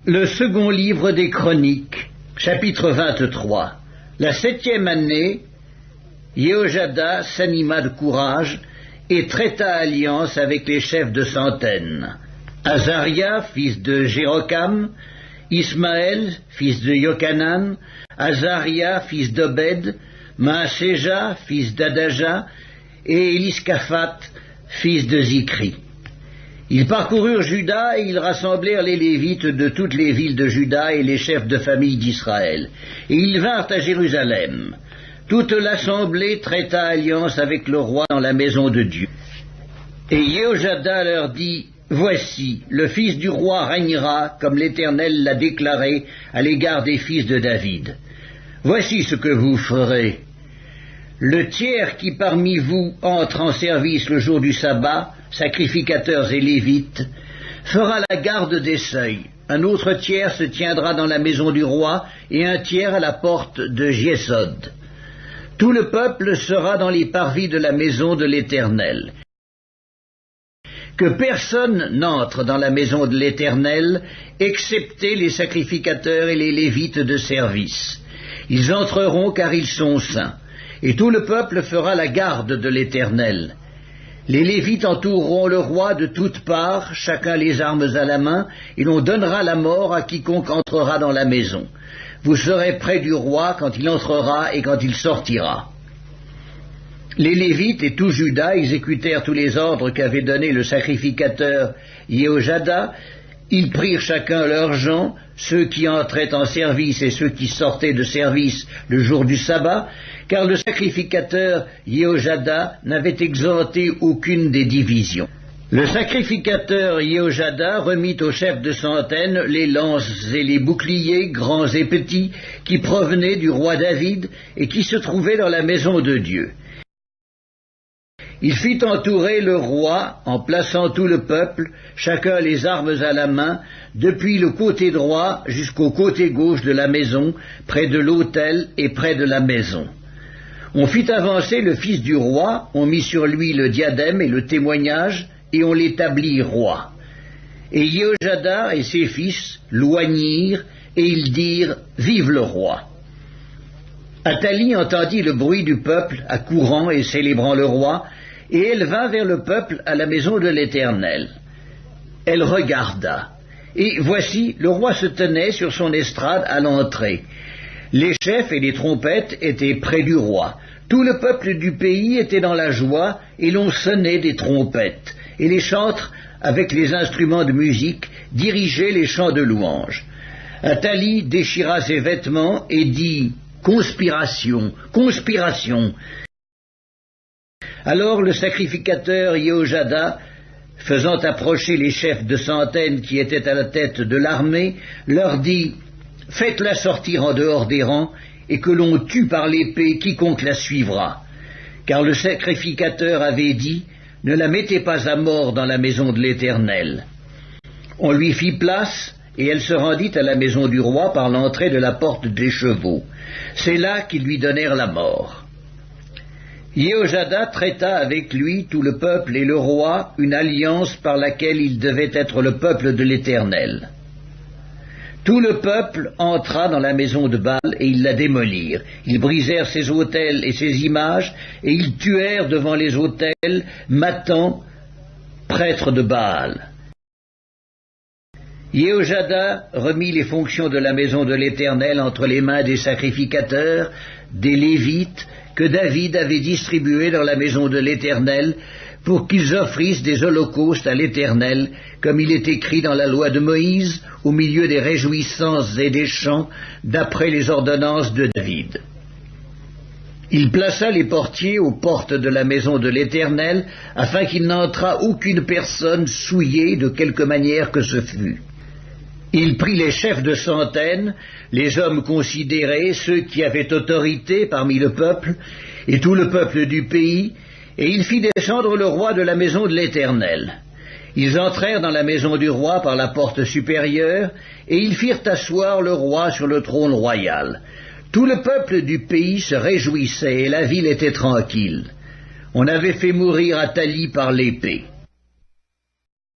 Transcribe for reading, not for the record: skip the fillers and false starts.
Le second livre des Chroniques, chapitre 23. La 7e année, Jéhojada s'anima de courage et traita alliance avec les chefs de centaines. Azaria, fils de Jérokam, Ismaël, fils de Yochanan, Azaria, fils d'Obed, Maaséja, fils d'Adaja, et Éliscaphat, fils de Zikri. Ils parcoururent Juda et ils rassemblèrent les Lévites de toutes les villes de Juda et les chefs de famille d'Israël. Et ils vinrent à Jérusalem. Toute l'assemblée traita alliance avec le roi dans la maison de Dieu. Et Jéhojada leur dit, « Voici, le fils du roi régnera, comme l'Éternel l'a déclaré à l'égard des fils de David. Voici ce que vous ferez. Le tiers qui parmi vous entre en service le jour du sabbat, sacrificateurs et lévites, fera la garde des seuils. Un autre tiers se tiendra dans la maison du roi et un tiers à la porte de Jesod. Tout le peuple sera dans les parvis de la maison de l'Éternel. Que personne n'entre dans la maison de l'Éternel, excepté les sacrificateurs et les lévites de service. Ils entreront car ils sont saints. Et tout le peuple fera la garde de l'Éternel. Les Lévites entoureront le roi de toutes parts, chacun les armes à la main, et l'on donnera la mort à quiconque entrera dans la maison. Vous serez près du roi quand il entrera et quand il sortira. Les Lévites et tout Juda exécutèrent tous les ordres qu'avait donnés le sacrificateur Jéhojada. Ils prirent chacun leurs gens, ceux qui entraient en service et ceux qui sortaient de service le jour du sabbat, car le sacrificateur Jéhojada n'avait exempté aucune des divisions. Le sacrificateur Jéhojada remit aux chefs de centaines les lances et les boucliers, grands et petits, qui provenaient du roi David et qui se trouvaient dans la maison de Dieu. Il fit entourer le roi en plaçant tout le peuple, chacun les armes à la main, depuis le côté droit jusqu'au côté gauche de la maison, près de l'autel et près de la maison. On fit avancer le fils du roi, on mit sur lui le diadème et le témoignage, et on l'établit roi. Et Jéhojada et ses fils l'oignirent, et ils dirent « Vive le roi !» Athalie entendit le bruit du peuple accourant et célébrant le roi, et elle vint vers le peuple à la maison de l'Éternel. Elle regarda, et voici, le roi se tenait sur son estrade à l'entrée. Les chefs et les trompettes étaient près du roi. Tout le peuple du pays était dans la joie, et l'on sonnait des trompettes, et les chantres, avec les instruments de musique, dirigeaient les chants de louange. Athalie déchira ses vêtements et dit « Conspiration, conspiration !» Alors le sacrificateur Jéhojada, faisant approcher les chefs de centaines qui étaient à la tête de l'armée, leur dit « Faites-la sortir en dehors des rangs, et que l'on tue par l'épée quiconque la suivra. » Car le sacrificateur avait dit « Ne la mettez pas à mort dans la maison de l'Éternel. » On lui fit place, et elle se rendit à la maison du roi par l'entrée de la porte des chevaux. C'est là qu'ils lui donnèrent la mort. Jéhojada traita avec lui tout le peuple et le roi une alliance par laquelle il devait être le peuple de l'Éternel. Tout le peuple entra dans la maison de Baal et ils la démolirent. Ils brisèrent ses autels et ses images et ils tuèrent devant les autels Mathan, prêtre de Baal. Jéhojada remit les fonctions de la maison de l'Éternel entre les mains des sacrificateurs, des Lévites, que David avait distribués dans la maison de l'Éternel, pour qu'ils offrissent des holocaustes à l'Éternel, comme il est écrit dans la loi de Moïse, au milieu des réjouissances et des chants, d'après les ordonnances de David. Il plaça les portiers aux portes de la maison de l'Éternel, afin qu'il n'entrât aucune personne souillée de quelque manière que ce fût. Il prit les chefs de centaines, les hommes considérés, ceux qui avaient autorité parmi le peuple, et tout le peuple du pays, et il fit descendre le roi de la maison de l'Éternel. Ils entrèrent dans la maison du roi par la porte supérieure, et ils firent asseoir le roi sur le trône royal. Tout le peuple du pays se réjouissait, et la ville était tranquille. On avait fait mourir Athalie par l'épée.